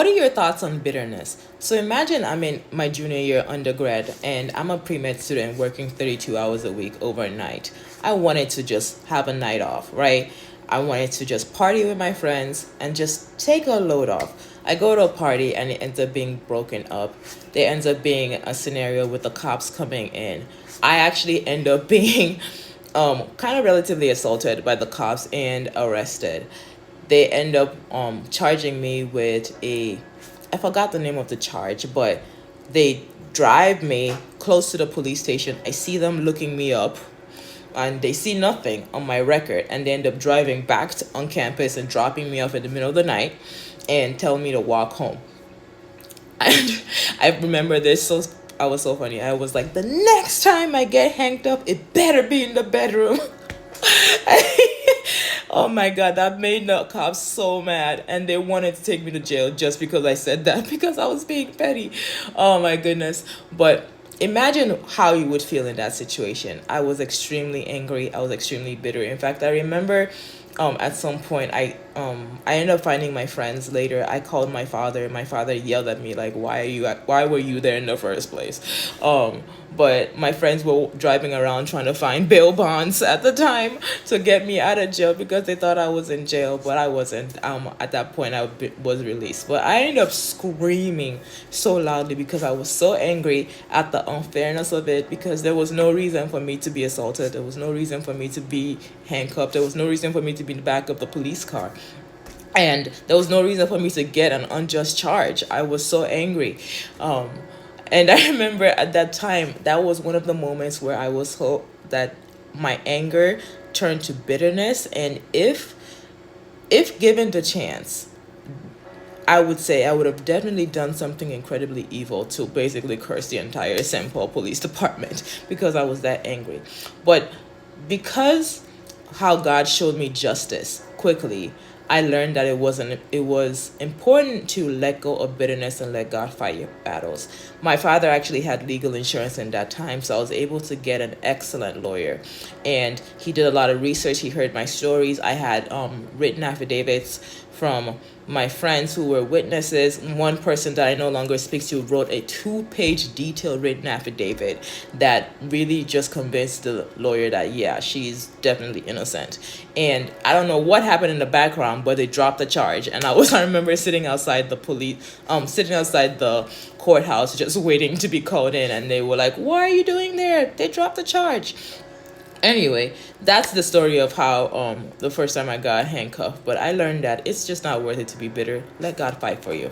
what are your thoughts on bitterness? So imagine I'm in my junior year undergrad and I'm a pre-med student working 32 hours a week overnight. I wanted to just have a night off, right? I wanted to just party with my friends and just take a load off. I go to a party and it ends up being broken up. There ends up being a scenario with the cops coming in. I actually end up being kind of relatively assaulted by the cops and arrested. They end up charging me with I forgot the name of the charge, but they drive me close to the police station. I see them looking me up and they see nothing on my record, and they end up driving back on campus and dropping me off in the middle of the night and telling me to walk home. And I remember this so I was so funny. I was like, the next time I get hanged up, it better be in the bedroom. Oh my god, that made the cops so mad, and they wanted to take me to jail just because I said that because I was being petty. Oh my goodness. But imagine how you would feel in that situation. I was extremely angry. I was extremely bitter. In fact, I remember at some point I ended up finding my friends later. I called my father. My father yelled at me like, why were you there in the first place? But my friends were driving around trying to find bail bonds at the time to get me out of jail because they thought I was in jail, but I wasn't. At that point was released, but I ended up screaming so loudly because I was so angry at the unfairness of it, because there was no reason for me to be assaulted. There was no reason for me to be handcuffed. There was no reason for me to be in the back of the police car. And there was no reason for me to get an unjust charge. I was so angry. And I remember at that time, that was one of the moments where I was that my anger turned to bitterness. And if given the chance, I would say I would have definitely done something incredibly evil to basically curse the entire St. Paul Police Department because I was that angry. But because how God showed me justice quickly, I learned that it was important to let go of bitterness and let God fight your battles. My father actually had legal insurance in that time, so I was able to get an excellent lawyer. And he did a lot of research. He heard my stories. I had written affidavits from my friends who were witnesses. One person that I no longer speak to wrote a 2-page detailed written affidavit that really just convinced the lawyer that, yeah, she's definitely innocent. And I don't know what happened in the background, but they dropped the charge. And I remember sitting outside sitting outside the courthouse just waiting to be called in. And they were like, "What are you doing there? They dropped the charge." Anyway, that's the story of how the first time I got handcuffed. But I learned that it's just not worth it to be bitter. Let God fight for you.